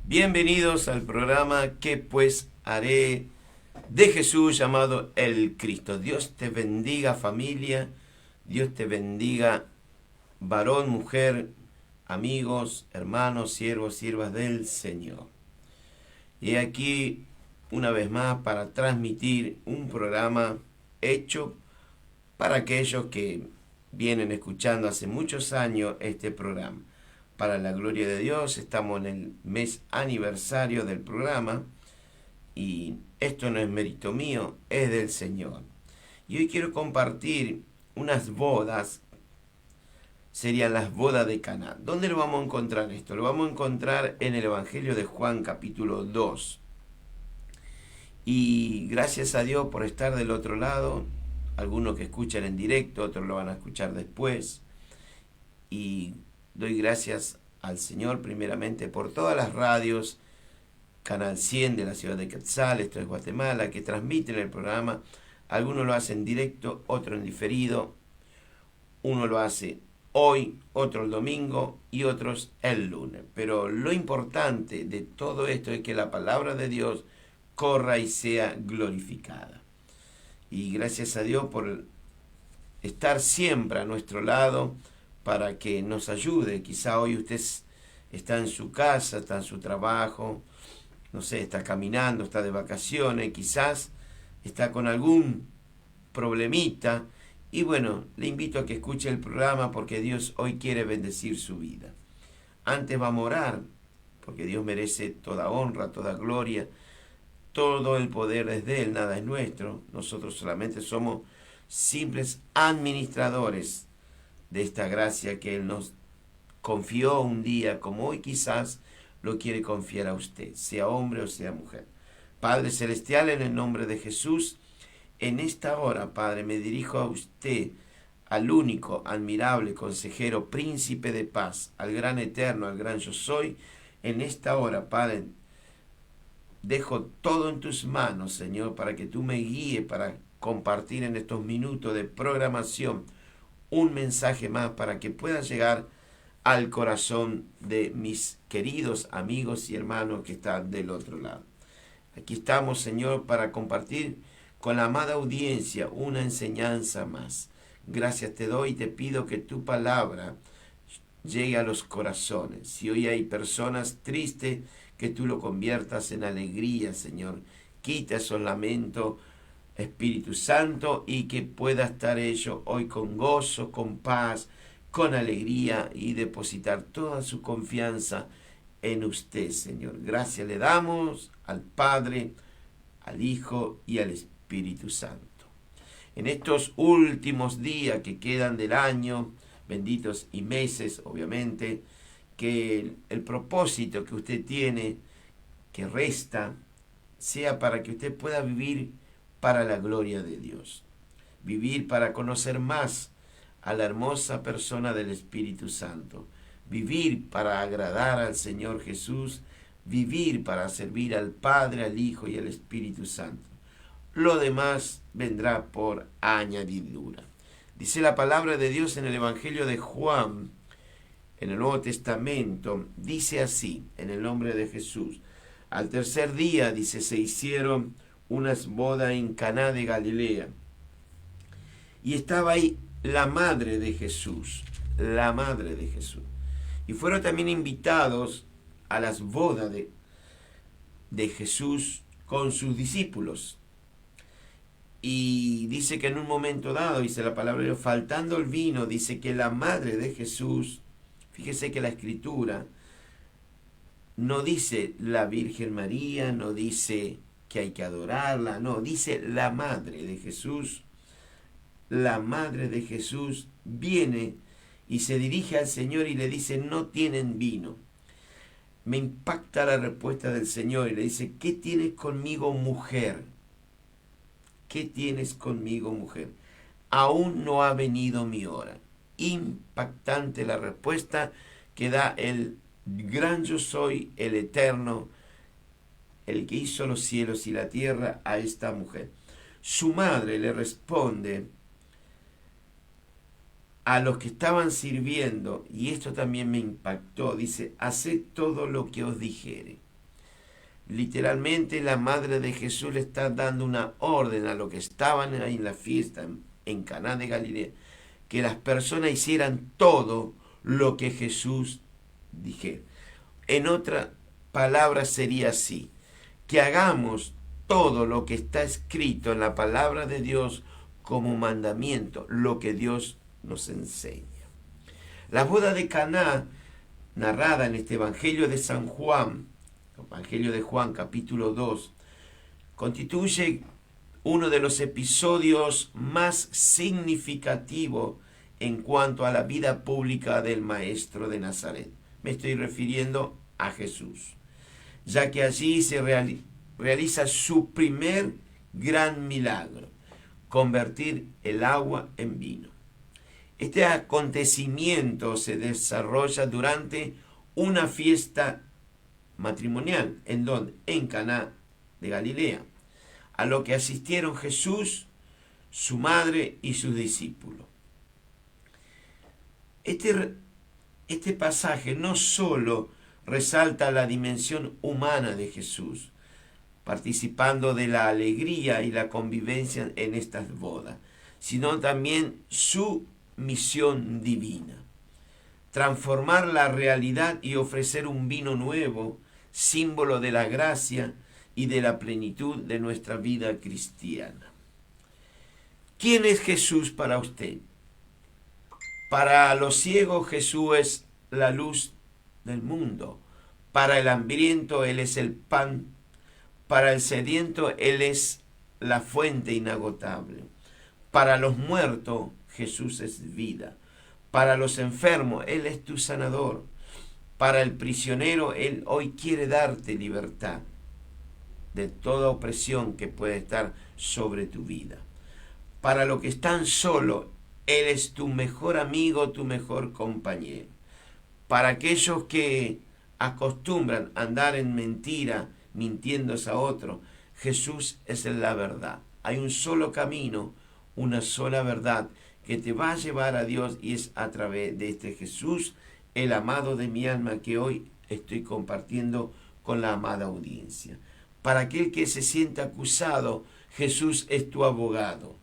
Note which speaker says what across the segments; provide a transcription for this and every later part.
Speaker 1: Bienvenidos al programa ¿Qué pues haré? De Jesús llamado el Cristo. Dios te bendiga, familia. Dios te bendiga, varón, mujer, amigos, hermanos, siervos, siervas del Señor. Y aquí una vez más para transmitir un programa hecho para aquellos que vienen escuchando hace muchos años este programa. Para la gloria de Dios, estamos en el mes aniversario del programa y esto no es mérito mío, es del Señor. Y hoy quiero compartir unas bodas, serían las bodas de Caná. ¿Dónde lo vamos a encontrar esto? Lo vamos a encontrar en el Evangelio de Juan capítulo 2. Y gracias a Dios por estar del otro lado, algunos que escuchan en directo, otros lo van a escuchar después. Y doy gracias al Señor primeramente por todas las radios, Canal 100 de la ciudad de Quetzal, esto es Guatemala, que transmiten el programa. Algunos lo hacen en directo, otro en diferido. Uno lo hace hoy, otro el domingo y otros el lunes. Pero lo importante de todo esto es que la palabra de Dios corra y sea glorificada. Y gracias a Dios por estar siempre a nuestro lado para que nos ayude. Quizá hoy usted está en su casa, está en su trabajo, no sé, está caminando, está de vacaciones, quizás está con algún problemita. Y bueno, le invito a que escuche el programa porque Dios hoy quiere bendecir su vida. Antes vamos a orar, porque Dios merece toda honra, toda gloria, todo el poder es de Él, nada es nuestro. Nosotros solamente somos simples administradores de esta gracia que Él nos confió un día, como hoy quizás lo quiere confiar a usted, sea hombre o sea mujer. Padre Celestial, en el nombre de Jesús, en esta hora, Padre, me dirijo a usted, al único, admirable consejero, príncipe de paz, al gran eterno, al gran yo soy. En esta hora, Padre, dejo todo en tus manos, Señor, para que tú me guíes para compartir en estos minutos de programación un mensaje más para que pueda llegar al corazón de mis queridos amigos y hermanos que están del otro lado. Aquí estamos, Señor, para compartir con la amada audiencia una enseñanza más. Gracias te doy y te pido que tu palabra llegue a los corazones. Si hoy hay personas tristes, que tú lo conviertas en alegría, Señor. Quita esos lamentos, Espíritu Santo, y que pueda estar ellos hoy con gozo, con paz, con alegría y depositar toda su confianza en usted, Señor. Gracias le damos al Padre, al Hijo y al Espíritu Santo. En estos últimos días que quedan del año, benditos y meses, obviamente, que el propósito que usted tiene, que resta, sea para que usted pueda vivir para la gloria de Dios. Vivir para conocer más a la hermosa persona del Espíritu Santo. Vivir para agradar al Señor Jesús. Vivir para servir al Padre, al Hijo y al Espíritu Santo. Lo demás vendrá por añadidura. Dice la palabra de Dios en el Evangelio de Juan, en el Nuevo Testamento, dice así, en el nombre de Jesús. Al tercer día, dice, se hicieron unas bodas en Caná de Galilea. Y estaba ahí la madre de Jesús, la madre de Jesús. Y fueron también invitados a las bodas de Jesús con sus discípulos. Y dice que en un momento dado, dice la palabra de Dios, faltando el vino, dice que la madre de Jesús, fíjese que la Escritura no dice la Virgen María, no dice que hay que adorarla, no, dice la madre de Jesús. La madre de Jesús viene y se dirige al Señor y le dice, no tienen vino. Me impacta la respuesta del Señor y le dice, ¿qué tienes conmigo, mujer? ¿Qué tienes conmigo, mujer? Aún no ha venido mi hora. Impactante la respuesta que da el gran yo soy, el eterno, el que hizo los cielos y la tierra, a esta mujer. Su madre le responde a los que estaban sirviendo, y esto también me impactó, dice, haced todo lo que os dijere. literalmente la madre de Jesús le está dando una orden a los que estaban ahí en la fiesta en Caná de Galilea, que las personas hicieran todo lo que Jesús dijera. En otra palabra sería así, que hagamos todo lo que está escrito en la palabra de Dios como mandamiento, lo que Dios nos enseña. La boda de Caná, narrada en este Evangelio de San Juan, Evangelio de Juan, capítulo 2, constituye uno de los episodios más significativos en cuanto a la vida pública del Maestro de Nazaret. Me estoy refiriendo a Jesús, ya que allí se realiza su primer gran milagro, convertir el agua en vino. Este acontecimiento se desarrolla durante una fiesta matrimonial, ¿en dónde? En Caná de Galilea, a lo que asistieron Jesús, su madre y sus discípulos. Este pasaje no solo resalta la dimensión humana de Jesús, participando de la alegría y la convivencia en estas bodas, sino también su misión divina: transformar la realidad y ofrecer un vino nuevo, símbolo de la gracia y de la plenitud de nuestra vida cristiana. ¿Quién es Jesús para usted? Para los ciegos Jesús es la luz del mundo. Para el hambriento Él es el pan. Para el sediento Él es la fuente inagotable. Para los muertos Jesús es vida. Para los enfermos Él es tu sanador. Para el prisionero Él hoy quiere darte libertad de toda opresión que puede estar sobre tu vida. Para los que están solos, Él es tu mejor amigo, tu mejor compañero. Para aquellos que acostumbran a andar en mentira, mintiéndose a otros, Jesús es la verdad. Hay un solo camino, una sola verdad que te va a llevar a Dios, y es a través de este Jesús, el amado de mi alma, que hoy estoy compartiendo con la amada audiencia. Para aquel que se siente acusado, Jesús es tu abogado.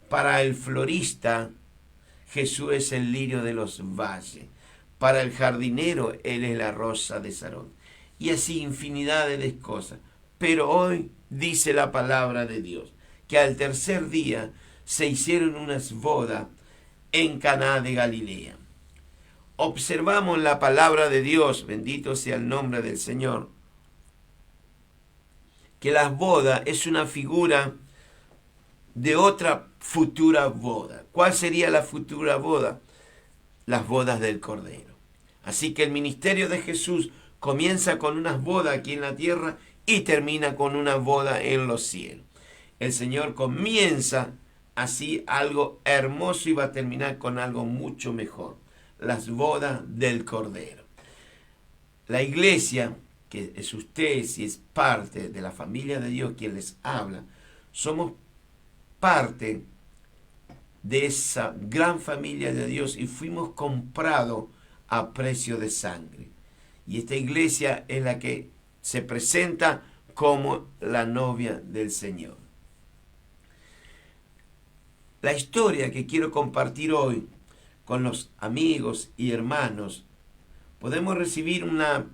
Speaker 1: Para el florista, Jesús es el lirio de los valles. Para el jardinero, Él es la rosa de Sarón. Y así infinidad de cosas. Pero hoy dice la palabra de Dios que al tercer día se hicieron unas bodas en Caná de Galilea. Observamos la palabra de Dios, bendito sea el nombre del Señor, que la boda es una figura de otra futura boda. ¿Cuál sería la futura boda? Las bodas del Cordero. Así que el ministerio de Jesús comienza con unas bodas aquí en la tierra y termina con una boda en los cielos. El Señor comienza así algo hermoso y va a terminar con algo mucho mejor: las bodas del Cordero. La iglesia, que es usted, si es parte de la familia de Dios quien les habla, somos parte de esa gran familia de Dios y fuimos comprados a precio de sangre. Y esta iglesia es la que se presenta como la novia del Señor. La historia que quiero compartir hoy con los amigos y hermanos, podemos recibir una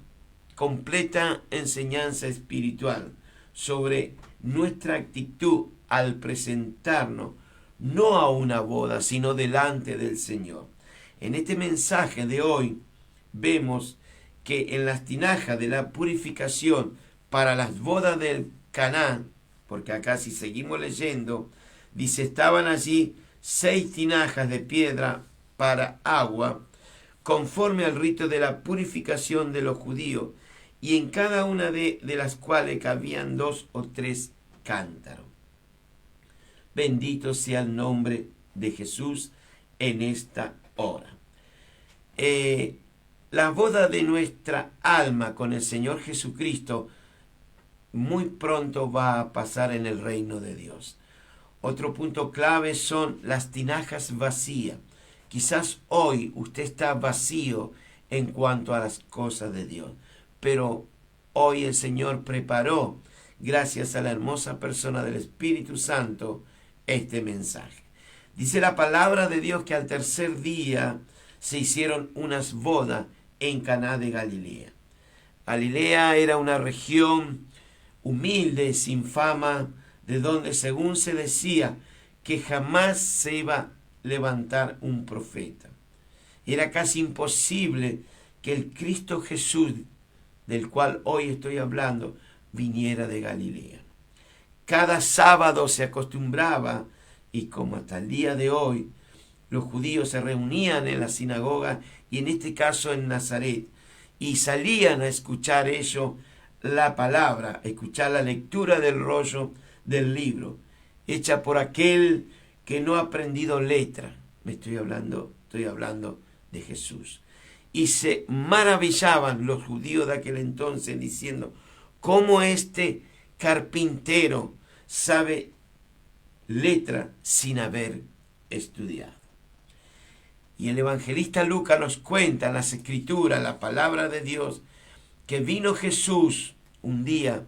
Speaker 1: completa enseñanza espiritual sobre nuestra actitud al presentarnos no a una boda, sino delante del Señor. En este mensaje de hoy vemos que en las tinajas de la purificación para las bodas del Caná, porque acá si seguimos leyendo, dice: estaban allí 6 tinajas de piedra para agua, conforme al rito de la purificación de los judíos, y en cada una de las cuales cabían 2 o 3 cántaros. Bendito sea el nombre de Jesús en esta hora. La boda de nuestra alma con el Señor Jesucristo muy pronto va a pasar en el reino de Dios. Otro punto clave son las tinajas vacías. Quizás hoy usted está vacío en cuanto a las cosas de Dios, pero hoy el Señor preparó, gracias a la hermosa persona del Espíritu Santo, este mensaje. Dice la palabra de Dios que al tercer día se hicieron unas bodas en Caná de Galilea. Galilea era una región humilde, sin fama, de donde, según se decía, que jamás se iba a levantar un profeta. Era casi imposible que el Cristo Jesús, del cual hoy estoy hablando, viniera de Galilea. Cada sábado se acostumbraba, y como hasta el día de hoy, los judíos se reunían en la sinagoga, y en este caso en Nazaret, y salían a escuchar la palabra, a escuchar la lectura del rollo del libro, hecha por aquel que no ha aprendido letra. Estoy hablando de Jesús. Y se maravillaban los judíos de aquel entonces diciendo, ¿cómo este carpintero sabe letra sin haber estudiado? Y el evangelista Lucas nos cuenta en las escrituras, la palabra de Dios, que vino Jesús un día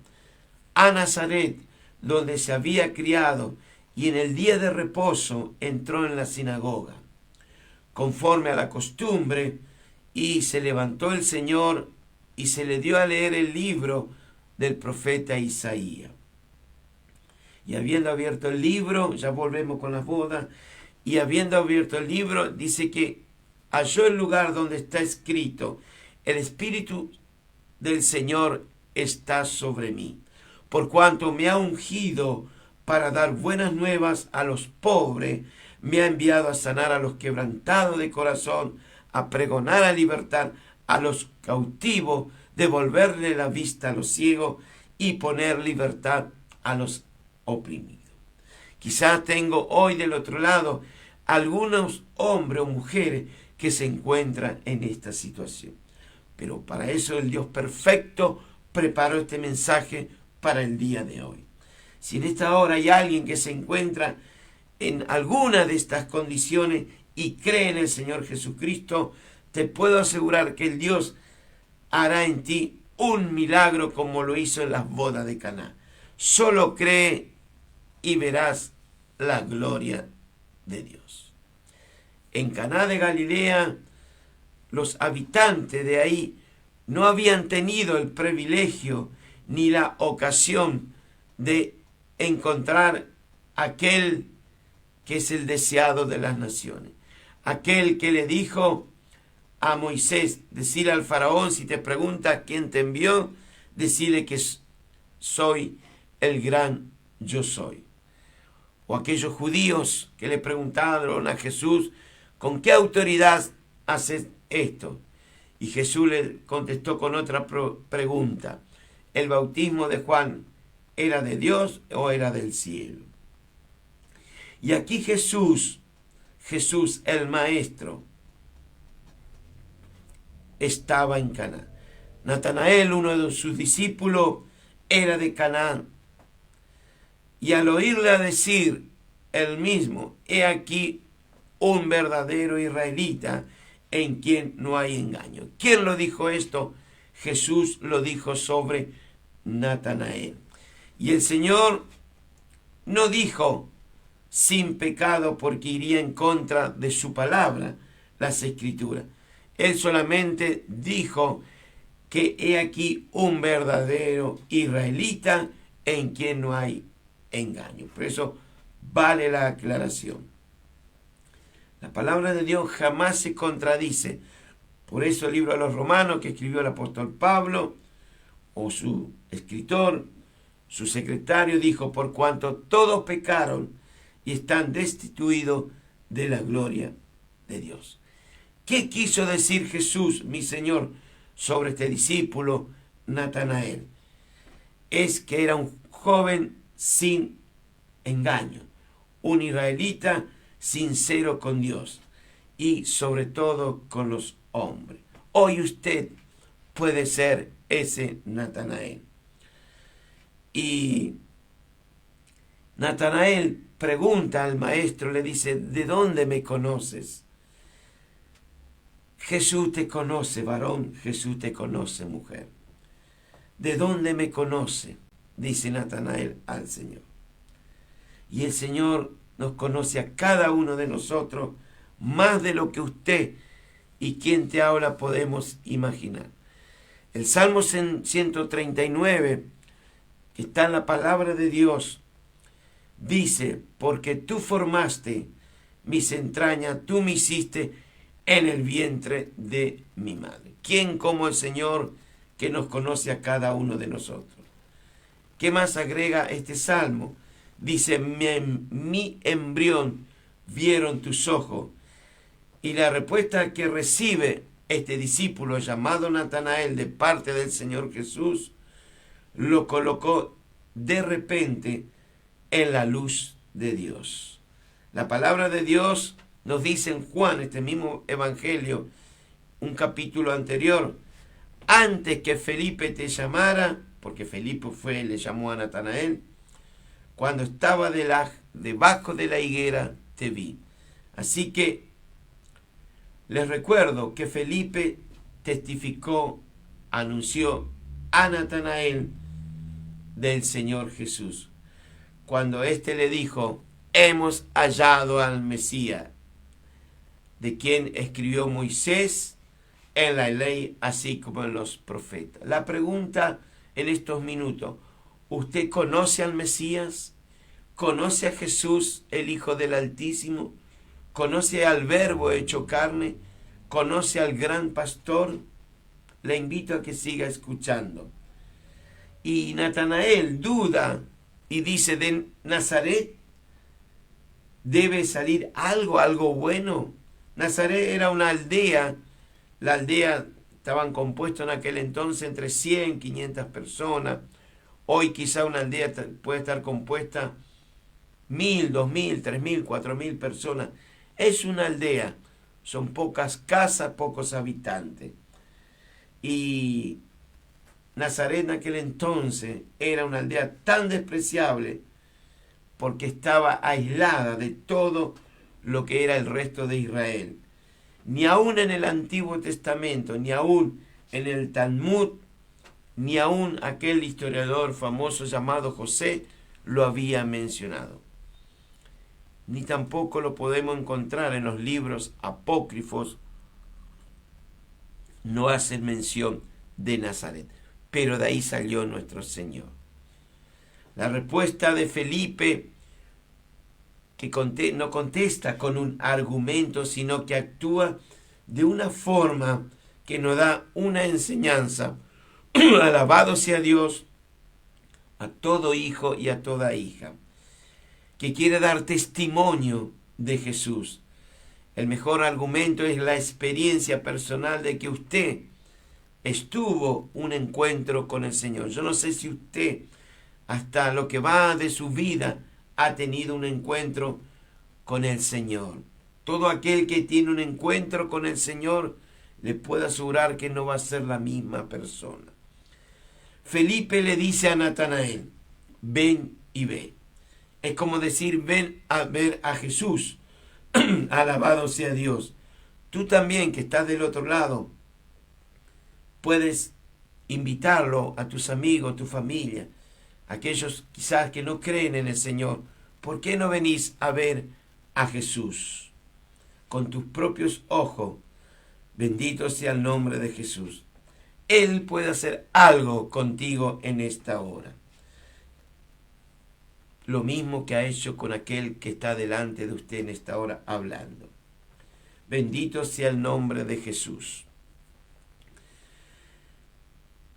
Speaker 1: a Nazaret, donde se había criado, y en el día de reposo entró en la sinagoga, conforme a la costumbre, y se levantó el Señor y se le dio a leer el libro del profeta Isaías. Y habiendo abierto el libro, ya volvemos con las bodas, y habiendo abierto el libro, dice que halló el lugar donde está escrito, el Espíritu del Señor está sobre mí, por cuanto me ha ungido para dar buenas nuevas a los pobres, me ha enviado a sanar a los quebrantados de corazón, a pregonar a libertad a los cautivos, devolverle la vista a los ciegos y poner libertad a los oprimidos. Quizás tengo hoy del otro lado algunos hombres o mujeres que se encuentran en esta situación. Pero para eso el Dios perfecto preparó este mensaje para el día de hoy. Si en esta hora hay alguien que se encuentra en alguna de estas condiciones y cree en el Señor Jesucristo, te puedo asegurar que el Dios hará en ti un milagro como lo hizo en las bodas de Caná. Solo cree y verás la gloria de Dios. En Caná de Galilea, los habitantes de ahí no habían tenido el privilegio ni la ocasión de encontrar aquel que es el deseado de las naciones. Aquel que le dijo a Moisés, decirle al faraón, si te pregunta quién te envió, decirle que soy el gran yo soy. O aquellos judíos que le preguntaron a Jesús, ¿con qué autoridad haces esto? Y Jesús le contestó con otra pregunta. ¿El bautismo de Juan era de Dios o era del cielo? Y aquí Jesús el Maestro, estaba en Caná. Natanael, uno de sus discípulos, era de Caná. Y al oírle decir él mismo, he aquí un verdadero israelita en quien no hay engaño. ¿Quién lo dijo esto? Jesús lo dijo sobre Natanael. Y el Señor no dijo sin pecado porque iría en contra de su palabra, las Escrituras. Él solamente dijo que he aquí un verdadero israelita en quien no hay engaño. Por eso vale la aclaración. La palabra de Dios jamás se contradice. Por eso el libro de los Romanos que escribió el apóstol Pablo, o su escritor, su secretario, dijo, por cuanto todos pecaron y están destituidos de la gloria de Dios. ¿Qué quiso decir Jesús, mi Señor, sobre este discípulo Natanael? Es que era un joven sin engaño, un israelita sincero con Dios y sobre todo con los hombres. Hoy usted puede ser ese Natanael. Y Natanael pregunta al maestro, le dice, ¿de dónde me conoces? Jesús te conoce, varón, Jesús te conoce, mujer. ¿de dónde me conoce?, dice Natanael al Señor. Y el Señor nos conoce a cada uno de nosotros más de lo que usted y quien te habla podemos imaginar. El Salmo 139, que está en la palabra de Dios, dice: porque tú formaste mis entrañas, tú me hiciste en el vientre de mi madre. ¿Quién como el Señor que nos conoce a cada uno de nosotros? ¿Qué más agrega este salmo? Dice: mi embrión vieron tus ojos. Y la respuesta que recibe este discípulo llamado Natanael de parte del Señor Jesús lo colocó de repente en la luz de Dios. La palabra de Dios nos dice en Juan, este mismo evangelio, un capítulo anterior: antes que Felipe te llamara, porque Felipe le llamó a Natanael, cuando estaba debajo de la higuera te vi. Así que les recuerdo que Felipe testificó, anunció a Natanael del Señor Jesús, cuando éste le dijo: hemos hallado al Mesías, de quien escribió Moisés en la ley, así como en los profetas. La pregunta en estos minutos: ¿usted conoce al Mesías? ¿Conoce a Jesús, el Hijo del Altísimo? ¿Conoce al Verbo hecho carne? ¿Conoce al gran pastor? Le invito a que siga escuchando. Y Natanael duda y dice: de Nazaret debe salir algo bueno. Nazaret era una aldea. La aldea estaban compuestas en aquel entonces entre 100, 500 personas. Hoy quizá una aldea puede estar compuesta 1000, 2000, 3000, 4000 personas. Es una aldea. Son pocas casas, pocos habitantes. Y Nazaret en aquel entonces era una aldea tan despreciable porque estaba aislada de todo lo que era el resto de Israel. Ni aún en el Antiguo Testamento, ni aún en el Talmud, ni aún aquel historiador famoso llamado José lo había mencionado. Ni tampoco lo podemos encontrar en los libros apócrifos, no hacen mención de Nazaret, pero de ahí salió nuestro Señor. La respuesta de Felipe, que no contesta con un argumento, sino que actúa de una forma que nos da una enseñanza. Alabado sea Dios a todo hijo y a toda hija que quiere dar testimonio de Jesús. El mejor argumento es la experiencia personal de que usted estuvo un encuentro con el Señor. Yo no sé si usted, hasta lo que va de su vida, ha tenido un encuentro con el Señor. Todo aquel que tiene un encuentro con el Señor, le puedo asegurar que no va a ser la misma persona. Felipe le dice a Natanael: ven y ve. Es como decir: ven a ver a Jesús. Alabado sea Dios. Tú también, que estás del otro lado, puedes invitarlo a tus amigos, tu familia, aquellos quizás que no creen en el Señor. ¿Por qué no venís a ver a Jesús con tus propios ojos? Bendito sea el nombre de Jesús. Él puede hacer algo contigo en esta hora. Lo mismo que ha hecho con aquel que está delante de usted en esta hora hablando. Bendito sea el nombre de Jesús.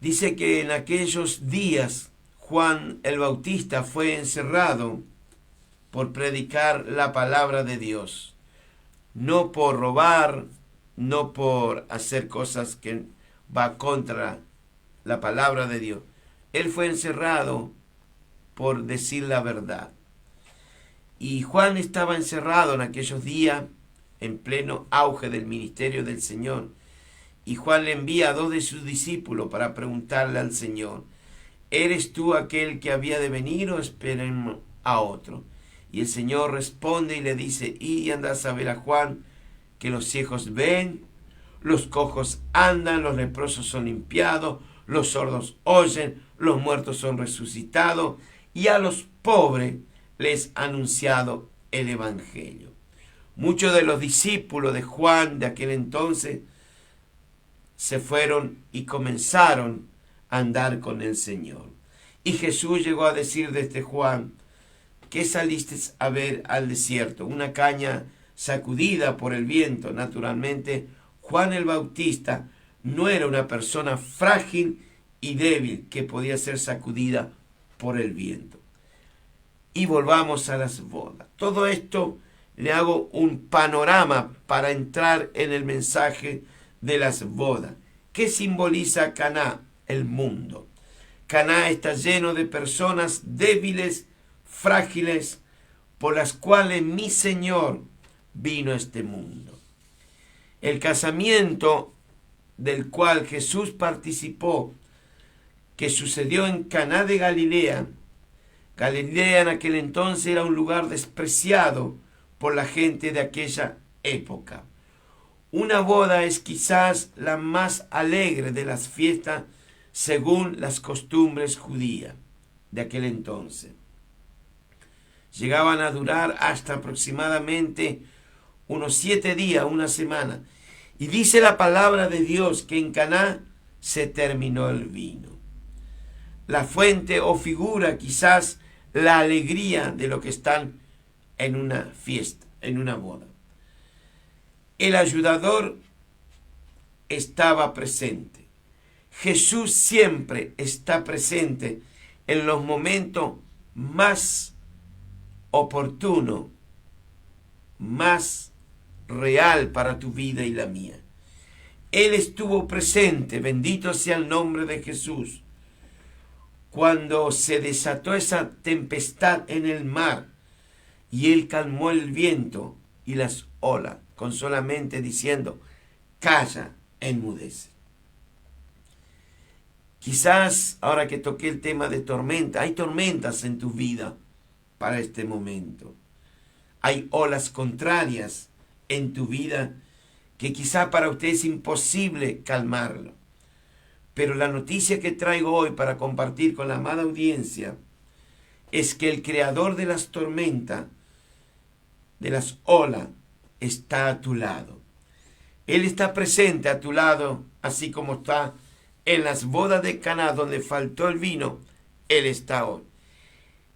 Speaker 1: Dice que en aquellos días Juan el Bautista fue encerrado por predicar la palabra de Dios. No por robar, no por hacer cosas que va contra la palabra de Dios. Él fue encerrado por decir la verdad. Y Juan estaba encerrado en aquellos días, en pleno auge del ministerio del Señor. Y Juan le envía a 2 de sus discípulos para preguntarle al Señor: ¿eres tú aquel que había de venir o esperemos a otro? Y el Señor responde y le dice: y anda a saber a Juan que los ciegos ven, los cojos andan, los leprosos son limpiados, los sordos oyen, los muertos son resucitados y a los pobres les ha anunciado el Evangelio. Muchos de los discípulos de Juan de aquel entonces se fueron y comenzaron a andar con el Señor. Y Jesús llegó a decir de este Juan: ¿qué saliste a ver al desierto? Una caña sacudida por el viento. Naturalmente, Juan el Bautista no era una persona frágil y débil que podía ser sacudida por el viento. Y volvamos a las bodas. Todo esto le hago un panorama para entrar en el mensaje de las bodas. ¿Qué simboliza Caná? El mundo. Caná está lleno de personas débiles, frágiles, por las cuales mi Señor vino a este mundo. El casamiento del cual Jesús participó, que sucedió en Caná de Galilea. Galilea en aquel entonces era un lugar despreciado por la gente de aquella época. Una boda es quizás la más alegre de las fiestas según las costumbres judías de aquel entonces. Llegaban a durar hasta aproximadamente unos 7 días, una semana. Y dice la palabra de Dios que en Caná se terminó el vino. La fuente o figura quizás la alegría de lo que están en una fiesta, en una boda. El ayudador estaba presente. Jesús siempre está presente en los momentos más oportunos, más real para tu vida y la mía. Él estuvo presente, bendito sea el nombre de Jesús, cuando se desató esa tempestad en el mar y Él calmó el viento y las olas con solamente diciendo: calla, enmudece. Quizás ahora que toqué el tema de tormenta, hay tormentas en tu vida para este momento. Hay olas contrarias en tu vida que quizá para usted es imposible calmarlo. Pero la noticia que traigo hoy para compartir con la amada audiencia es que el creador de las tormentas, de las olas, está a tu lado. Él está presente a tu lado, así como está en las bodas de Caná donde faltó el vino. Él está hoy.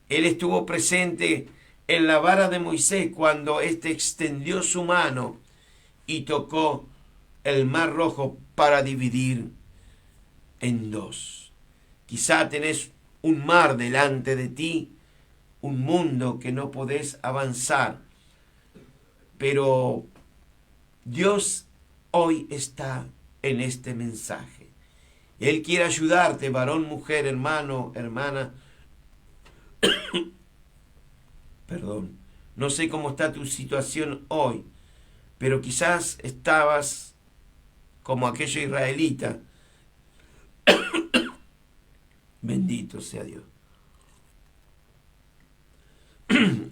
Speaker 1: Él estuvo presente en la vara de Moisés cuando éste extendió su mano y tocó el mar rojo para dividir en dos. Quizá tenés un mar delante de ti, un mundo que no podés avanzar, pero Dios hoy está en este mensaje. Él quiere ayudarte, varón, mujer, hermano, hermana. Perdón, no sé cómo está tu situación hoy, pero quizás estabas como aquellos israelitas. Bendito sea Dios.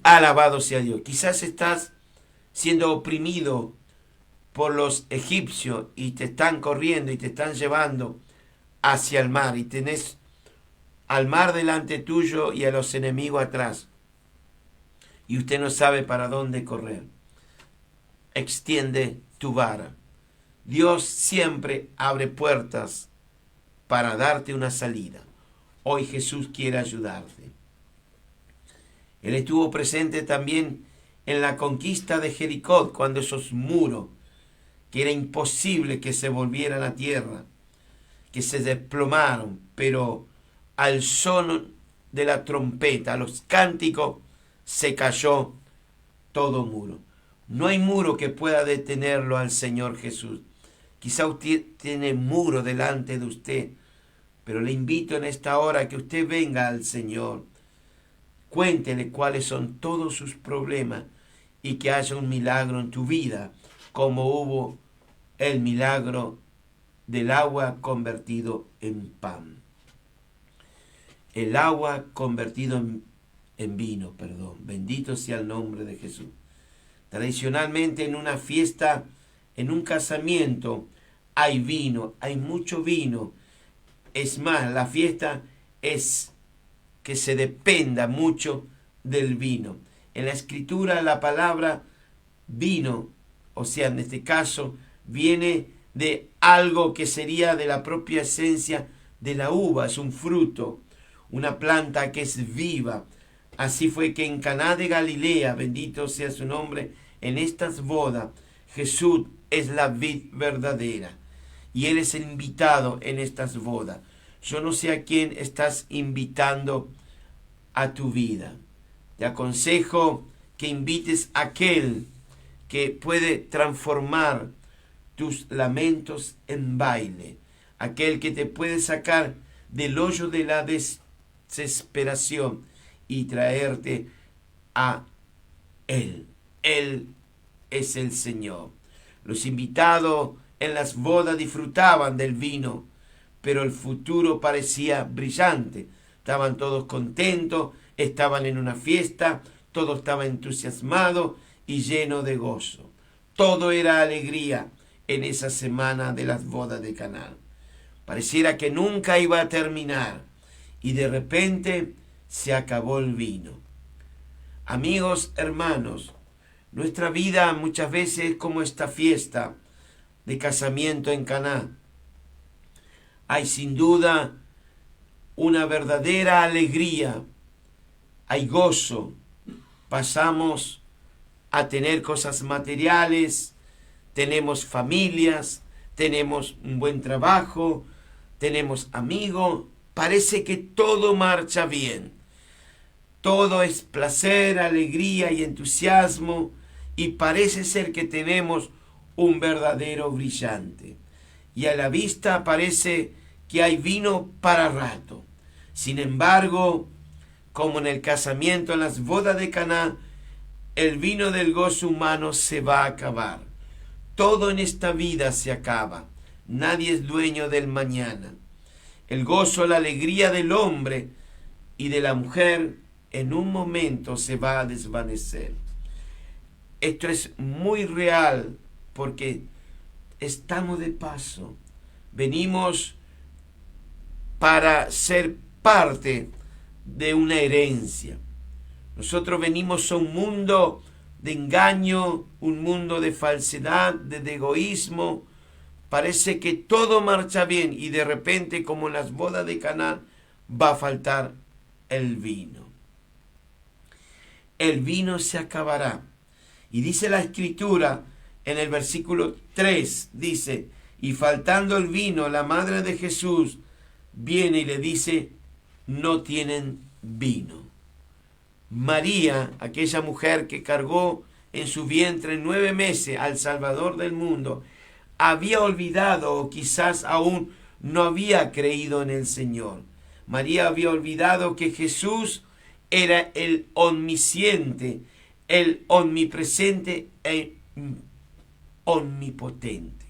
Speaker 1: Alabado sea Dios. Quizás estás siendo oprimido por los egipcios y te están corriendo y te están llevando hacia el mar y tenés al mar delante tuyo y a los enemigos atrás y usted no sabe para dónde correr. Extiende tu vara. Dios siempre abre puertas para darte una salida. Hoy Jesús quiere ayudarte. Él estuvo presente también en la conquista de Jericó, cuando esos muros, que era imposible que se volvieran a tierra, que se desplomaron, pero al son de la trompeta, a los cánticos, se cayó todo muro. No hay muro que pueda detenerlo al Señor Jesús. Quizá usted tiene muro delante de usted, pero le invito en esta hora que usted venga al Señor. Cuéntele cuáles son todos sus problemas y que haya un milagro en tu vida, como hubo el milagro del agua convertido en pan. El agua convertido en vino, perdón. Bendito sea el nombre de Jesús. Tradicionalmente en una fiesta, en un casamiento, hay vino, hay mucho vino. Es más, la fiesta es que se dependa mucho del vino. En la escritura la palabra vino, o sea, en este caso, viene de algo que sería de la propia esencia de la uva, es un fruto, una planta que es viva. Así fue que en Caná de Galilea, bendito sea su nombre, en estas bodas, Jesús es la vid verdadera y Él es el invitado en estas bodas. Yo no sé a quién estás invitando a tu vida. Te aconsejo que invites a aquel que puede transformar tus lamentos en baile, aquel que te puede sacar del hoyo de la desesperación y traerte a Él. Él es el Señor. Los invitados en las bodas disfrutaban del vino, pero el futuro parecía brillante. Estaban todos contentos, estaban en una fiesta, todo estaba entusiasmado y lleno de gozo. Todo era alegría en esa semana de las bodas de Caná. Pareciera que nunca iba a terminar y de repente se acabó el vino. Amigos, hermanos, nuestra vida muchas veces es como esta fiesta de casamiento en Caná. Hay sin duda una verdadera alegría, hay gozo, pasamos a tener cosas materiales, tenemos familias, tenemos un buen trabajo, tenemos amigos, parece que todo marcha bien. Todo es placer, alegría y entusiasmo y parece ser que tenemos un verdadero brillante. Y a la vista parece que hay vino para rato. Sin embargo, como en el casamiento, en las bodas de Caná, el vino del gozo humano se va a acabar. Todo en esta vida se acaba. Nadie es dueño del mañana. El gozo, la alegría del hombre y de la mujer en un momento se va a desvanecer. Esto es muy real porque estamos de paso. Venimos para ser parte de una herencia. Nosotros venimos a un mundo de engaño, un mundo de falsedad, de egoísmo. Parece que todo marcha bien y de repente, como en las bodas de Caná, va a faltar el vino. El vino se acabará. Y dice la Escritura en el versículo 3, dice, y faltando el vino, la madre de Jesús viene y le dice, no tienen vino. María, aquella mujer que cargó en su vientre 9 meses al Salvador del mundo, había olvidado o quizás aún no había creído en el Señor. María había olvidado que Jesús era el omnisciente, el omnipresente e omnipotente.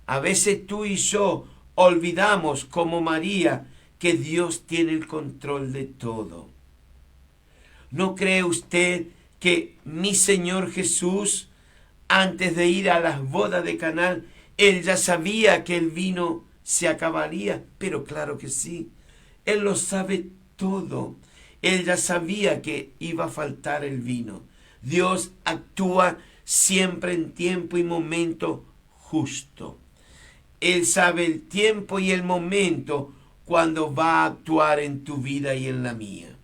Speaker 1: A veces tú y yo olvidamos, como María, que Dios tiene el control de todo. ¿No cree usted que mi Señor Jesús, antes de ir a las bodas de Caná, Él ya sabía que el vino se acabaría? Pero claro que sí, Él lo sabe todo. Él ya sabía que iba a faltar el vino. Dios actúa siempre en tiempo y momento justo. Él sabe el tiempo y el momento cuando va a actuar en tu vida y en la mía.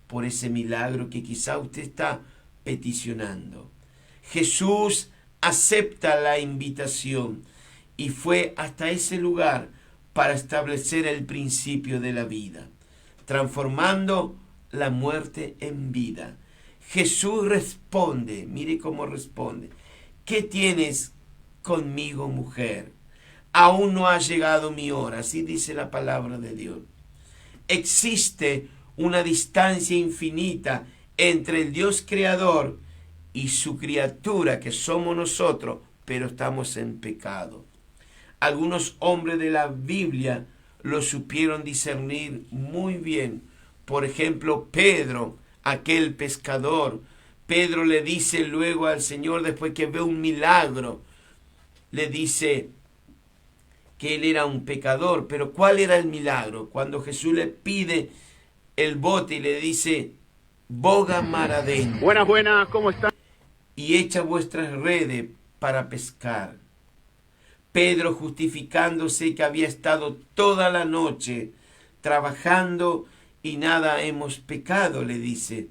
Speaker 1: Por ese milagro que quizá usted está peticionando. Jesús acepta la invitación y fue hasta ese lugar para establecer el principio de la vida, transformando la muerte en vida. Jesús responde, mire cómo responde. ¿Qué tienes conmigo, mujer? Aún no ha llegado mi hora, así dice la palabra de Dios. Existe una distancia infinita entre el Dios creador y su criatura, que somos nosotros, pero estamos en pecado. Algunos hombres de la Biblia lo supieron discernir muy bien. Por ejemplo, Pedro, aquel pescador. Pedro le dice luego al Señor, después que ve un milagro, le dice que él era un pecador, pero ¿cuál era el milagro? Cuando Jesús le pide el bote y le dice, boga mar adentro.
Speaker 2: Buenas, buenas, ¿cómo están?
Speaker 1: Y echa vuestras redes para pescar. Pedro, justificándose que había estado toda la noche trabajando y nada hemos pecado, le dice.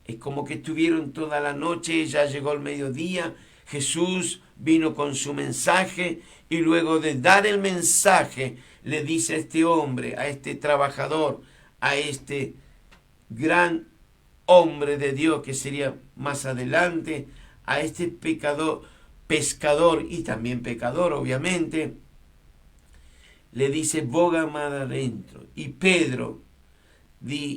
Speaker 1: Es como que estuvieron toda la noche, ya llegó el mediodía, Jesús vino con su mensaje y luego de dar el mensaje le dice a este hombre, a este trabajador, a este gran hombre de Dios que sería más adelante, a este pescador y también pecador obviamente, le dice boga mar adentro. Y Pedro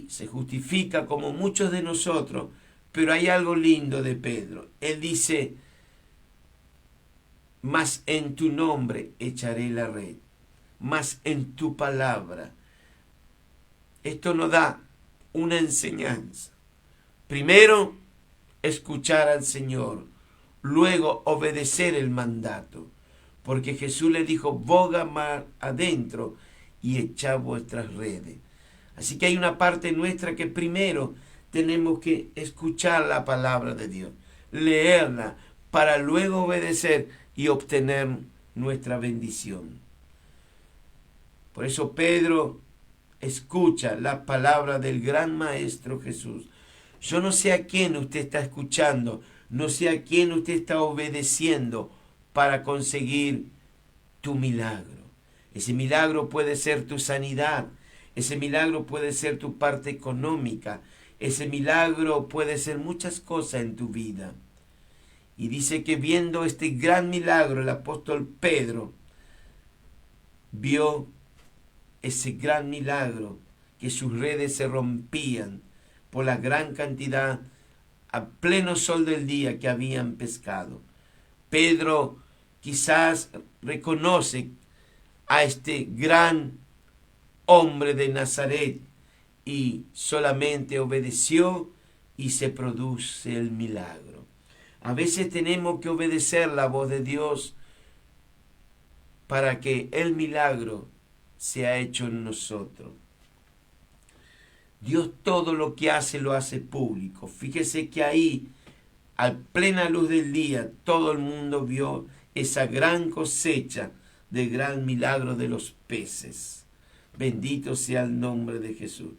Speaker 1: se justifica como muchos de nosotros, pero hay algo lindo de Pedro. Él dice, mas en tu nombre echaré la red, mas en tu palabra. Esto nos da una enseñanza. Primero, escuchar al Señor, luego obedecer el mandato, porque Jesús le dijo, boga mar adentro y echad vuestras redes. Así que hay una parte nuestra que primero tenemos que escuchar la palabra de Dios, leerla, para luego obedecer y obtener nuestra bendición. Por eso Pedro escucha la palabra del gran Maestro Jesús. Yo no sé a quién usted está escuchando, no sé a quién usted está obedeciendo para conseguir tu milagro. Ese milagro puede ser tu sanidad, ese milagro puede ser tu parte económica, ese milagro puede ser muchas cosas en tu vida. Y dice que viendo este gran milagro, el apóstol Pedro vio ese gran milagro, que sus redes se rompían por la gran cantidad a pleno sol del día que habían pescado. Pedro quizás reconoce a este gran hombre de Nazaret y solamente obedeció y se produce el milagro. A veces tenemos que obedecer la voz de Dios para que el milagro sea hecho en nosotros. Dios todo lo que hace lo hace público. Fíjese que ahí, a plena luz del día, todo el mundo vio esa gran cosecha del gran milagro de los peces. Bendito sea el nombre de Jesús.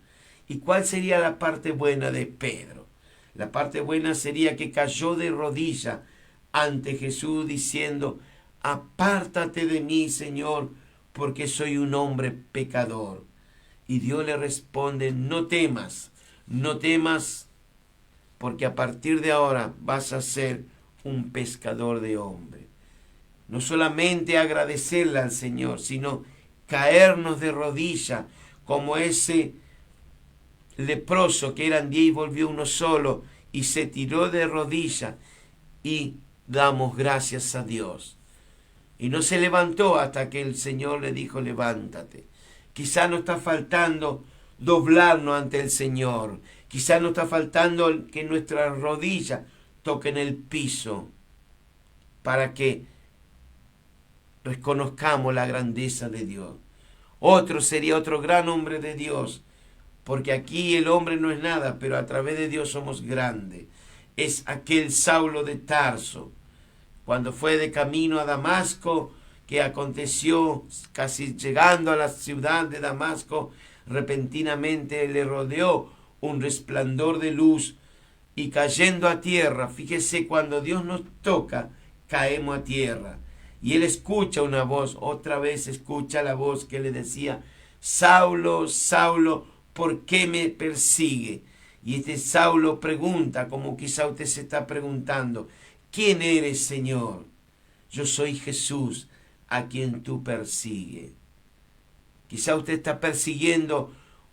Speaker 1: ¿Y cuál sería la parte buena de Pedro? La parte buena sería que cayó de rodillas ante Jesús diciendo, apártate de mí, Señor, porque soy un hombre pecador. Y Dios le responde, no temas, porque a partir de ahora vas a ser un pescador de hombres. No solamente agradecerle al Señor, sino caernos de rodillas, como ese leproso que eran 10 y volvió uno solo, y se tiró de rodillas, y damos gracias a Dios. Y no se levantó hasta que el Señor le dijo, levántate. Quizá nos está faltando doblarnos ante el Señor. Quizá nos está faltando que nuestras rodillas toquen el piso para que reconozcamos la grandeza de Dios. Otro sería otro gran hombre de Dios, porque aquí el hombre no es nada, pero a través de Dios somos grandes. Es aquel Saulo de Tarso, cuando fue de camino a Damasco, que aconteció casi llegando a la ciudad de Damasco, repentinamente le rodeó un resplandor de luz y cayendo a tierra, fíjese, cuando Dios nos toca, caemos a tierra. Y él escucha una voz, otra vez escucha la voz que le decía, Saulo, Saulo, ¿por qué me persigue? Y este Saulo pregunta, como quizá usted se está preguntando, ¿quién eres, Señor? Yo soy Jesús, a quien tú persigues. Quizá usted está persiguiendo,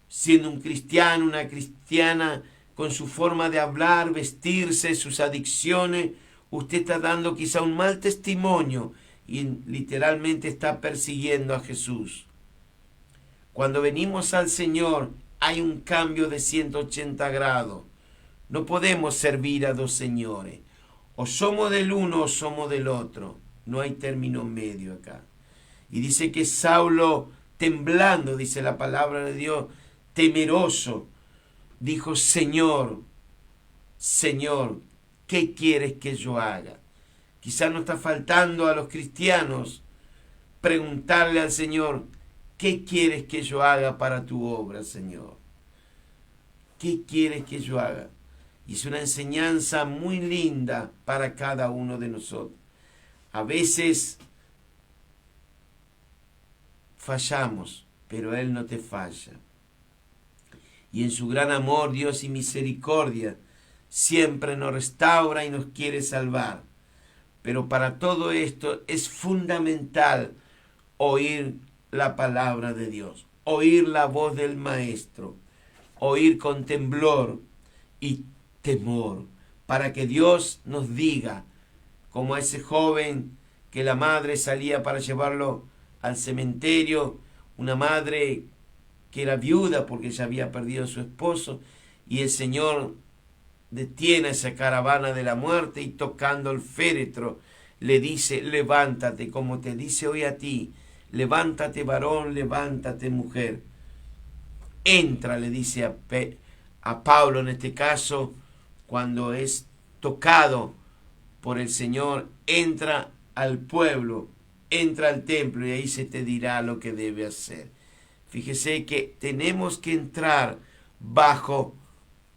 Speaker 1: siendo un cristiano, una cristiana, con su forma de hablar, vestirse, sus adicciones. Usted está dando quizá un mal testimonio y literalmente está persiguiendo a Jesús. Cuando venimos al Señor, hay un cambio de 180 grados. No podemos servir a dos señores. O somos del uno o somos del otro. No hay término medio acá. Y dice que Saulo, temblando, dice la palabra de Dios, temeroso, dijo: Señor, Señor, ¿qué quieres que yo haga? Quizás no está faltando a los cristianos preguntarle al Señor: ¿qué quieres que yo haga para tu obra, Señor? ¿Qué quieres que yo haga? Y es una enseñanza muy linda para cada uno de nosotros. A veces fallamos, pero Él no te falla. Y en su gran amor, Dios y misericordia, siempre nos restaura y nos quiere salvar. Pero para todo esto es fundamental oír la palabra de Dios, oír la voz del Maestro, oír con temblor y temor, para que Dios nos diga, como a ese joven que la madre salía para llevarlo al cementerio, una madre que era viuda porque ya había perdido a su esposo, y el Señor detiene esa caravana de la muerte y tocando el féretro le dice: levántate, como te dice hoy a ti, levántate varón, levántate mujer. Entra, le dice a Pablo en este caso, cuando es tocado por el Señor, entra al pueblo, entra al templo y ahí se te dirá lo que debe hacer. Fíjese que tenemos que entrar bajo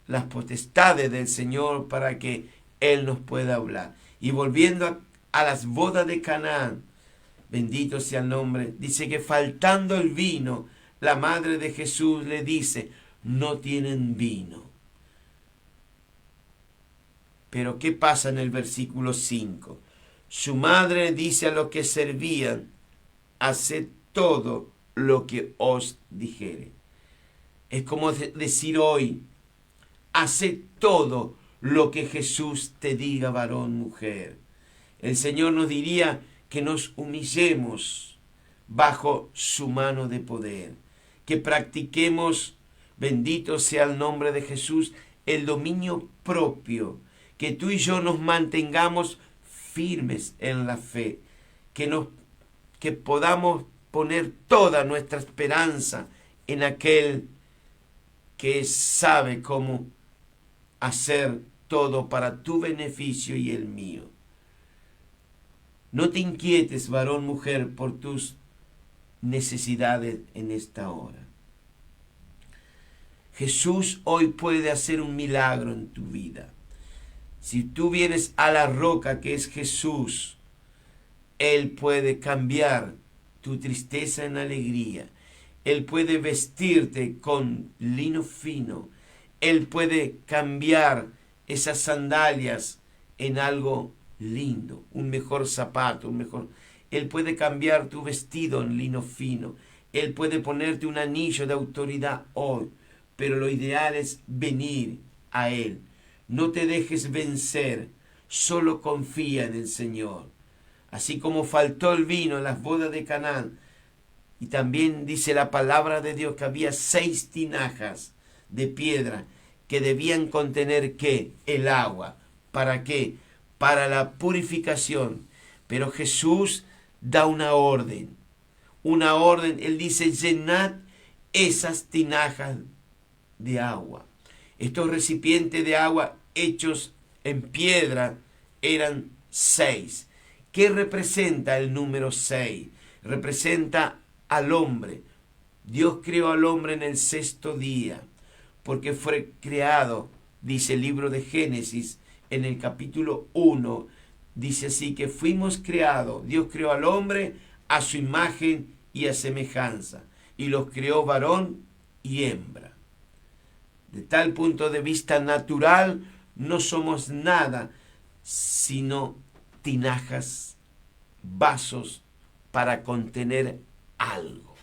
Speaker 1: las potestades del Señor para que Él nos pueda hablar. Y volviendo a las bodas de Canaán, bendito sea el nombre, dice que faltando el vino, la madre de Jesús le dice: no tienen vino. Pero ¿qué pasa en el versículo 5? Su madre dice a los que servían: haced todo lo que os dijere. Es como decir hoy: haced todo lo que Jesús te diga, varón, mujer. El Señor nos diría que nos humillemos bajo su mano de poder, que practiquemos, bendito sea el nombre de Jesús, el dominio propio, que tú y yo nos mantengamos firmes en la fe, que podamos poner toda nuestra esperanza en aquel que sabe cómo hacer todo para tu beneficio y el mío. No te inquietes, varón, mujer, por tus necesidades en esta hora. Jesús hoy puede hacer un milagro en tu vida. Si tú vienes a la roca que es Jesús, Él puede cambiar tu tristeza en alegría. Él puede vestirte con lino fino. Él puede cambiar esas sandalias en algo lindo, un mejor zapato, Él puede cambiar tu vestido en lino fino. Él puede ponerte un anillo de autoridad hoy. Pero lo ideal es venir a Él. No te dejes vencer, solo confía en el Señor. Así como faltó el vino en las bodas de Canaán, y también dice la palabra de Dios que había 6 tinajas de piedra que debían contener ¿qué? El agua. ¿Para qué? Para la purificación. Pero Jesús da una orden. Él dice: llenad esas tinajas de agua. Estos recipientes de agua hechos en piedra eran 6. ¿Qué representa el número 6? Representa al hombre. Dios creó al hombre en el 6º día, porque fue creado, dice el libro de Génesis, en el capítulo 1, dice así que fuimos creados, Dios creó al hombre a su imagen y a semejanza, y los creó varón y hembra. De tal punto de vista natural, no somos nada sino tinajas, vasos para contener algo.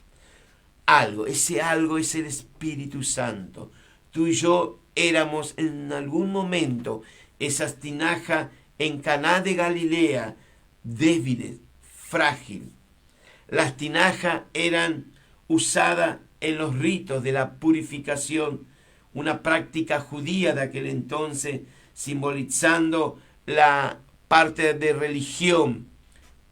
Speaker 1: Ese algo es el Espíritu Santo. Tú y yo éramos en algún momento esas tinajas en Caná de Galilea, débiles, frágiles. Las tinajas eran usadas en los ritos de la purificación, una práctica judía de aquel entonces, simbolizando la parte de religión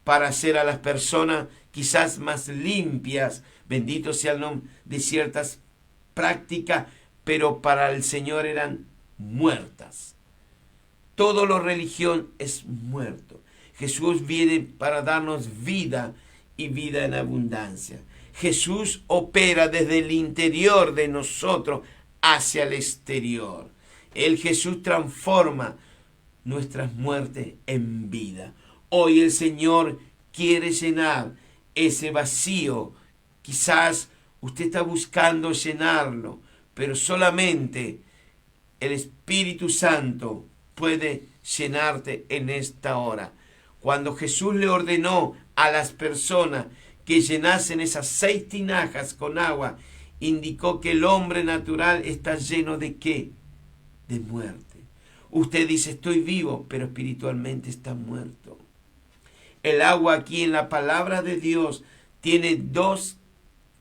Speaker 1: para hacer a las personas quizás más limpias, bendito sea el nombre, de ciertas prácticas, pero para el Señor eran muertas. Todo lo religión es muerto. Jesús viene para darnos vida y vida en abundancia. Jesús opera desde el interior de nosotros hacia el exterior. Jesús transforma nuestras muertes en vida. Hoy el Señor quiere llenar ese vacío. Quizás usted está buscando llenarlo, pero solamente el Espíritu Santo puede llenarte en esta hora. Cuando Jesús le ordenó a las personas que llenasen esas 6 tinajas con agua, indicó que el hombre natural está lleno ¿de qué? De muerte. Usted dice, estoy vivo, pero espiritualmente está muerto. El agua aquí en la palabra de Dios tiene 2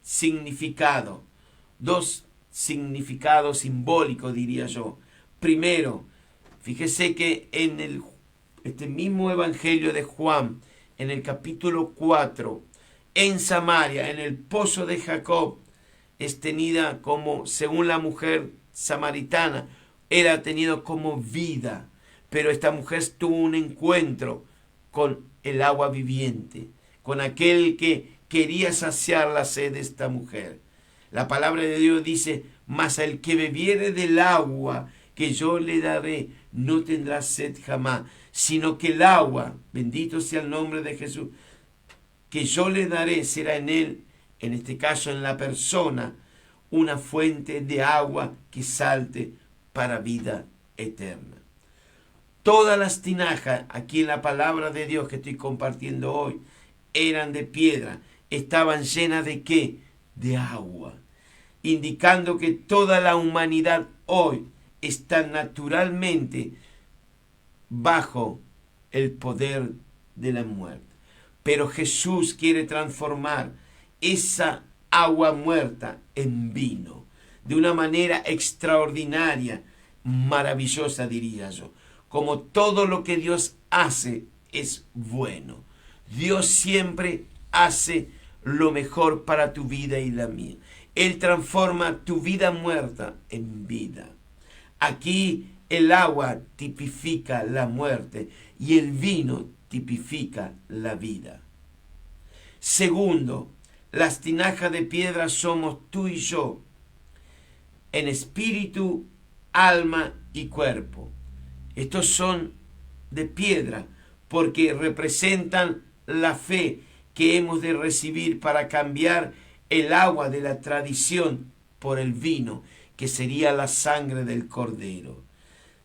Speaker 1: significados. 2 significados simbólicos, diría yo. Primero, fíjese que en este mismo evangelio de Juan, en el capítulo 4, en Samaria, en el pozo de Jacob, es tenida como, según la mujer samaritana, era tenido como vida. Pero esta mujer tuvo un encuentro con el agua viviente, con aquel que quería saciar la sed de esta mujer. La palabra de Dios dice, mas el que bebiere del agua que yo le daré, no tendrá sed jamás, sino que el agua, bendito sea el nombre de Jesús, que yo le daré será en él, en este caso en la persona, una fuente de agua que salte para vida eterna. Todas las tinajas aquí en la palabra de Dios que estoy compartiendo hoy eran de piedra, estaban llenas ¿de qué? De agua, indicando que toda la humanidad hoy está naturalmente bajo el poder de la muerte. Pero Jesús quiere transformar esa agua muerta en vino, de una manera extraordinaria, maravillosa diría yo. Como todo lo que Dios hace es bueno. Dios siempre hace lo mejor para tu vida y la mía. Él transforma tu vida muerta en vida. Aquí el agua tipifica la muerte y el vino tipifica la vida. Segundo, las tinajas de piedra somos tú y yo, en espíritu, alma y cuerpo. Estos son de piedra porque representan la fe que hemos de recibir para cambiar el agua de la tradición por el vino, que sería la sangre del Cordero.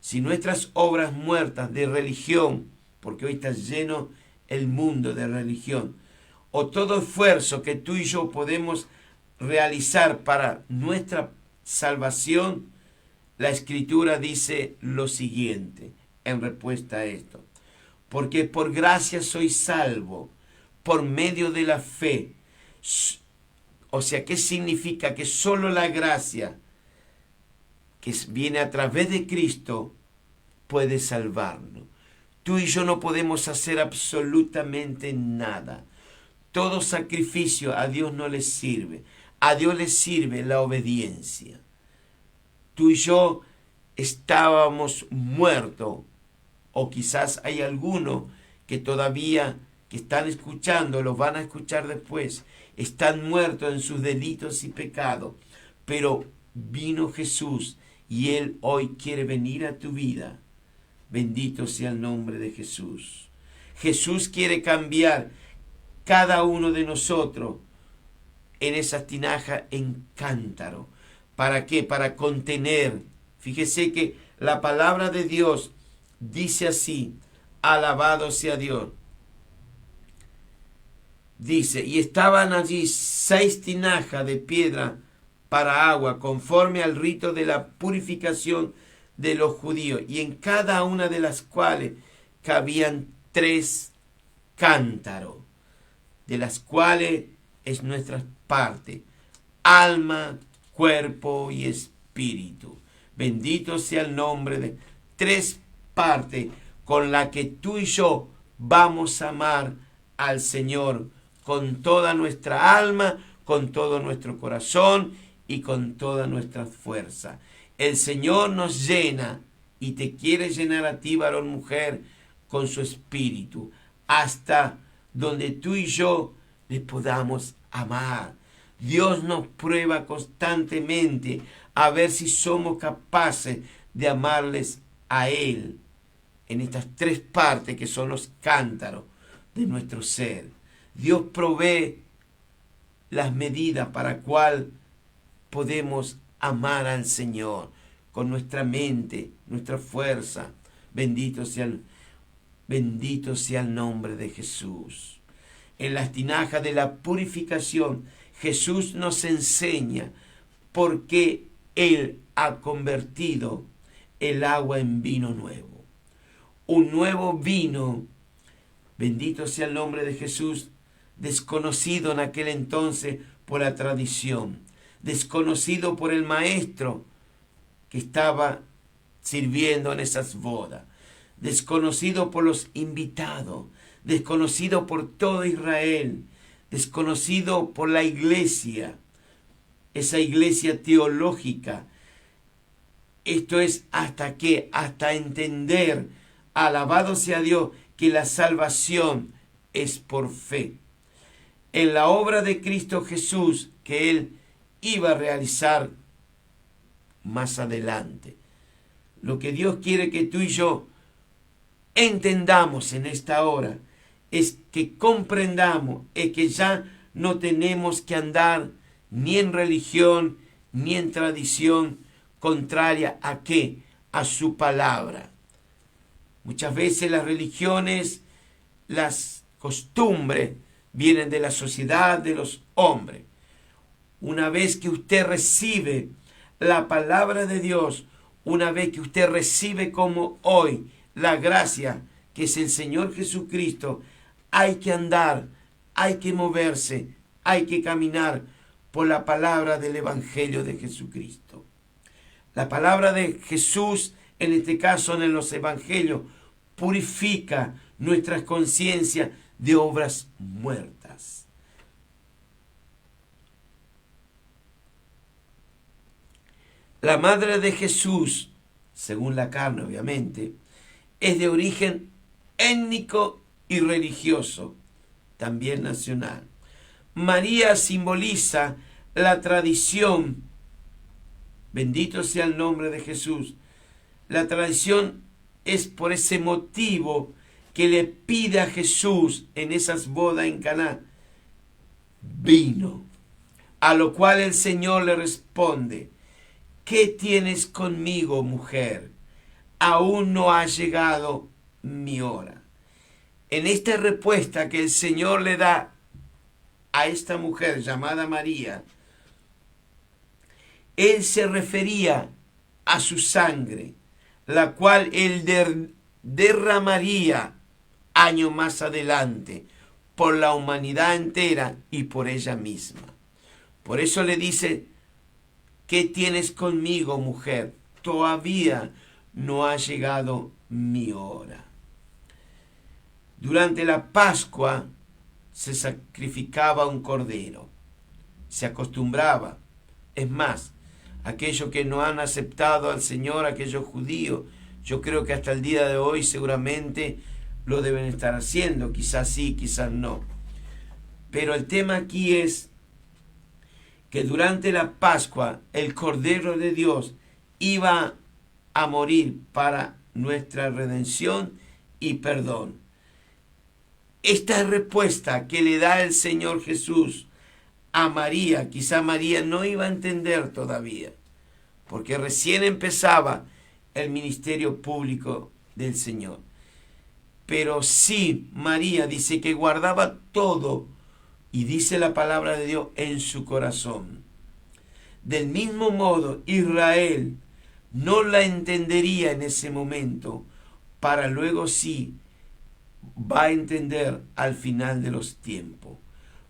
Speaker 1: Si nuestras obras muertas de religión, porque hoy está lleno el mundo de religión, o todo esfuerzo que tú y yo podemos realizar para nuestra salvación, la Escritura dice lo siguiente en respuesta a esto: porque por gracia soy salvo, por medio de la fe. O sea, ¿qué significa? Que solo la gracia que viene a través de Cristo puede salvarnos. Tú y yo no podemos hacer absolutamente nada. Todo sacrificio a Dios no le sirve. A Dios le sirve la obediencia. Tú y yo estábamos muertos, o quizás hay algunos que todavía que están escuchando, los van a escuchar después, están muertos en sus delitos y pecados, pero vino Jesús y Él hoy quiere venir a tu vida. Bendito sea el nombre de Jesús. Jesús quiere cambiar cada uno de nosotros en esa tinaja en cántaro. ¿Para qué? Para contener. Fíjese que la palabra de Dios dice así: alabado sea Dios. Dice, y estaban allí 6 tinajas de piedra para agua, conforme al rito de la purificación de los judíos, y en cada una de las cuales cabían 3 cántaros, de las cuales es nuestra parte: alma, cuerpo y espíritu. Bendito sea el nombre de 3 partes con la que tú y yo vamos a amar al Señor con toda nuestra alma, con todo nuestro corazón y con toda nuestra fuerza. El Señor nos llena y te quiere llenar a ti, varón, mujer, con su espíritu, hasta donde tú y yo le podamos amar. Dios nos prueba constantemente a ver si somos capaces de amarles a Él en estas tres partes que son los cántaros de nuestro ser. Dios provee las medidas para cual podemos amar al Señor con nuestra mente, nuestra fuerza. Bendito sea el nombre de Jesús. En las tinajas de la purificación, Jesús nos enseña por qué Él ha convertido el agua en vino nuevo. Un nuevo vino, bendito sea el nombre de Jesús, desconocido en aquel entonces por la tradición, desconocido por el maestro que estaba sirviendo en esas bodas, desconocido por los invitados, desconocido por todo Israel, desconocido por la iglesia, esa iglesia teológica. Esto es hasta entender, alabado sea Dios, que la salvación es por fe. En la obra de Cristo Jesús que Él iba a realizar más adelante. Lo que Dios quiere que tú y yo entendamos en esta hora es que comprendamos es que ya no tenemos que andar ni en religión ni en tradición contraria a qué, a su palabra. Muchas veces las religiones, las costumbres vienen de la sociedad, de los hombres. Una vez que usted recibe la palabra de Dios, una vez que usted recibe como hoy la gracia que es el Señor Jesucristo, hay que andar, hay que moverse, hay que caminar por la palabra del Evangelio de Jesucristo. La palabra de Jesús, en este caso en los Evangelios, purifica nuestras conciencias de obras muertas. La madre de Jesús, según la carne obviamente, es de origen étnico y religioso, también nacional. María simboliza la tradición, bendito sea el nombre de Jesús. La tradición es por ese motivo que le pide a Jesús en esas bodas en Caná vino, a lo cual el Señor le responde: ¿qué tienes conmigo, mujer? Aún no ha llegado mi hora. En esta respuesta que el Señor le da a esta mujer llamada María, Él se refería a su sangre, la cual Él derramaría años más adelante por la humanidad entera y por ella misma. Por eso le dice: ¿qué tienes conmigo, mujer? Todavía no ha llegado mi hora. Durante la Pascua se sacrificaba un cordero. Se acostumbraba. Es más, aquellos que no han aceptado al Señor, aquellos judíos, yo creo que hasta el día de hoy seguramente lo deben estar haciendo. Quizás sí, quizás no. Pero el tema aquí es que durante la Pascua el Cordero de Dios iba a morir para nuestra redención y perdón. Esta respuesta que le da el Señor Jesús a María, quizá María no iba a entender todavía, porque recién empezaba el ministerio público del Señor. Pero sí, María dice que guardaba todo, y dice la palabra de Dios, en su corazón. Del mismo modo, Israel no la entendería en ese momento, para luego sí va a entender al final de los tiempos,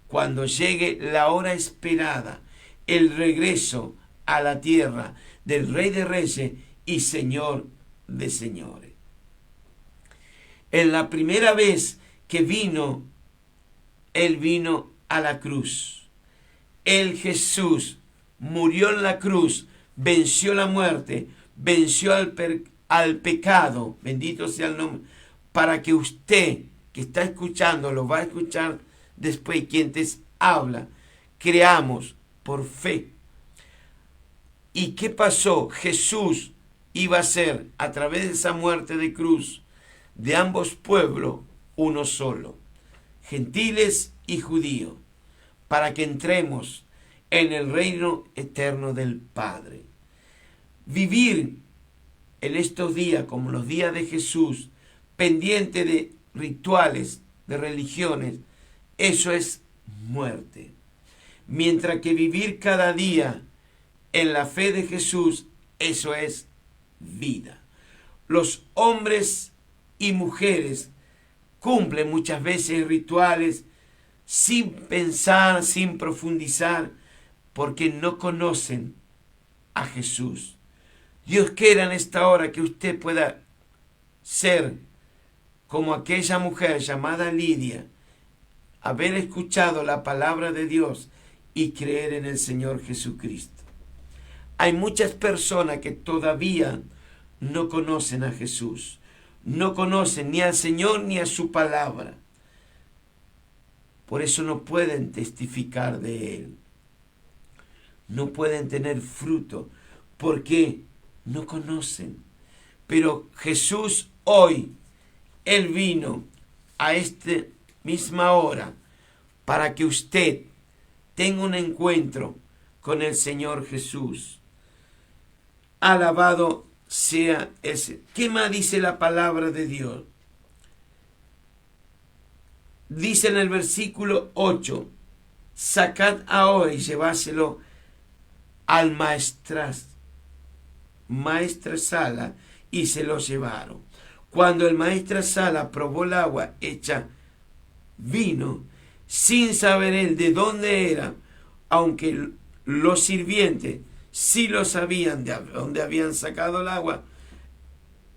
Speaker 1: cuando llegue la hora esperada, el regreso a la tierra del Rey de Reyes y Señor de Señores. En la primera vez que vino Él vino a la cruz. Él, Jesús, murió en la cruz, venció la muerte, venció al pecado, bendito sea el nombre, para que usted que está escuchando, lo va a escuchar después, quien te habla, creamos por fe. ¿Y qué pasó? Jesús iba a ser, a través de esa muerte de cruz, de ambos pueblos, uno solo, gentiles y judíos, para que entremos en el reino eterno del Padre. Vivir en estos días, como los días de Jesús, pendiente de rituales, de religiones, eso es muerte. Mientras que vivir cada día en la fe de Jesús, eso es vida. Los hombres y mujeres cumplen muchas veces rituales sin pensar, sin profundizar, porque no conocen a Jesús. Dios quiera en esta hora que usted pueda ser como aquella mujer llamada Lidia, haber escuchado la palabra de Dios y creer en el Señor Jesucristo. Hay muchas personas que todavía no conocen a Jesús, no conocen ni al Señor ni a su palabra. Por eso no pueden testificar de Él. No pueden tener fruto porque no conocen. Pero Jesús hoy, Él vino a esta misma hora para que usted tenga un encuentro con el Señor Jesús. Alabado sea ese. ¿Qué más dice la palabra de Dios? Dice en el versículo 8, sacad ahora y lleváselo al maestresala, y se lo llevaron. Cuando el maestresala probó el agua hecha vino, sin saber él de dónde era, aunque los sirvientes sí lo sabían de dónde habían sacado el agua,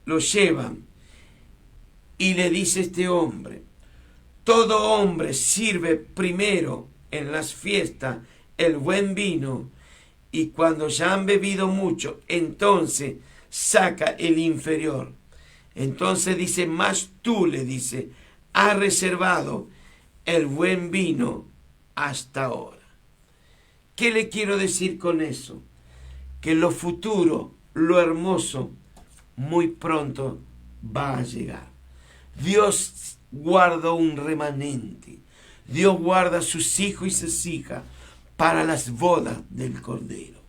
Speaker 1: lo llevan. Y le dice este hombre: todo hombre sirve primero en las fiestas el buen vino, y cuando ya han bebido mucho, entonces saca el inferior. Entonces dice: mas tú, le dice, has reservado el buen vino hasta ahora. ¿Qué le quiero decir con eso? Que lo futuro, lo hermoso, muy pronto va a llegar. Dios guarda un remanente. Dios guarda a sus hijos y sus hijas para las bodas del Cordero.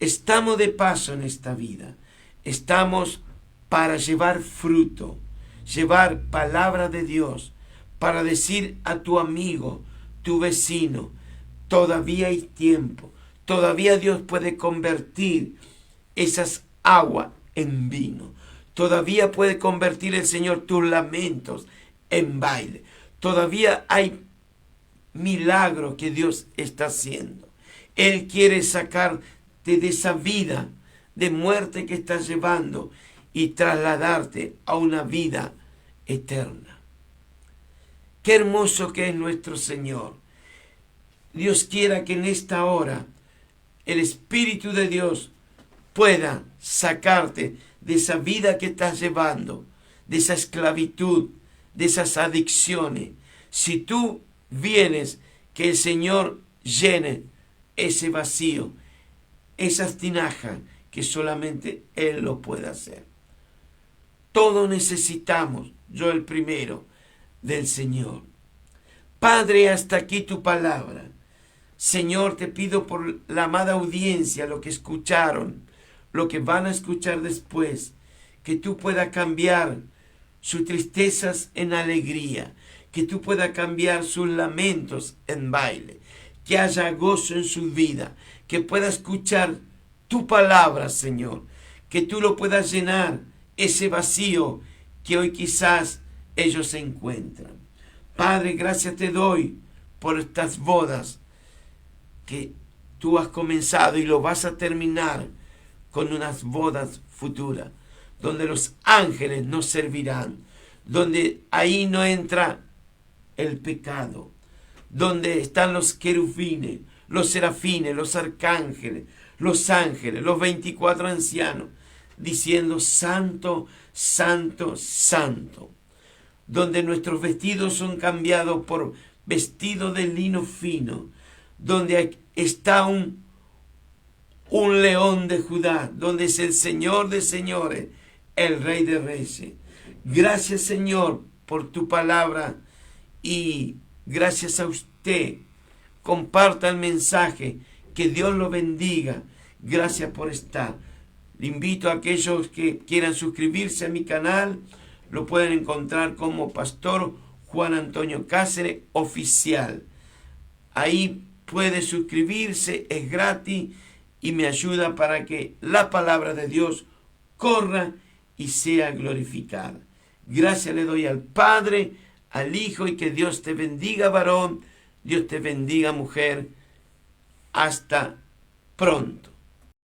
Speaker 1: Estamos de paso en esta vida. Estamos para llevar fruto, llevar palabra de Dios, para decir a tu amigo, tu vecino: todavía hay tiempo, todavía Dios puede convertir esas aguas en vino, todavía puede convertir el Señor tus lamentos en baile, todavía hay milagro que Dios está haciendo. Él quiere sacarte de esa vida de muerte que estás llevando y trasladarte a una vida eterna. Qué hermoso que es nuestro Señor. Dios quiera que en esta hora el Espíritu de Dios pueda sacarte de esa vida que estás llevando, de esa esclavitud, de esas adicciones. Si tú vienes, que el Señor llene ese vacío, esas tinajas, que solamente Él lo puede hacer. Todos necesitamos, yo el primero, del Señor. Padre, hasta aquí tu palabra. Señor, te pido por la amada audiencia, lo que escucharon, lo que van a escuchar después, que tú puedas cambiar sus tristezas en alegría, que tú puedas cambiar sus lamentos en baile, que haya gozo en su vida, que pueda escuchar tu palabra, Señor, que tú lo puedas llenar, ese vacío que hoy quizás ellos se encuentran. Padre, gracias te doy por estas bodas que tú has comenzado y lo vas a terminar con unas bodas futuras, donde los ángeles nos servirán, donde ahí no entra el pecado, donde están los querubines, los serafines, los arcángeles, los ángeles, los 24 ancianos, diciendo: Santo, Santo, Santo. Donde nuestros vestidos son cambiados por vestidos de lino fino, donde está un león de Judá, donde es el Señor de señores, el Rey de reyes. Gracias, Señor, por tu palabra, y gracias a usted. Comparta el mensaje, que Dios lo bendiga. Gracias por estar. Le invito a aquellos que quieran suscribirse a mi canal, lo pueden encontrar como Pastor Juan Antonio Cáceres Oficial. Ahí puede suscribirse, es gratis y me ayuda para que la palabra de Dios corra y sea glorificada. Gracias le doy al Padre, al Hijo, y que Dios te bendiga, varón. Dios te bendiga, mujer. Hasta pronto.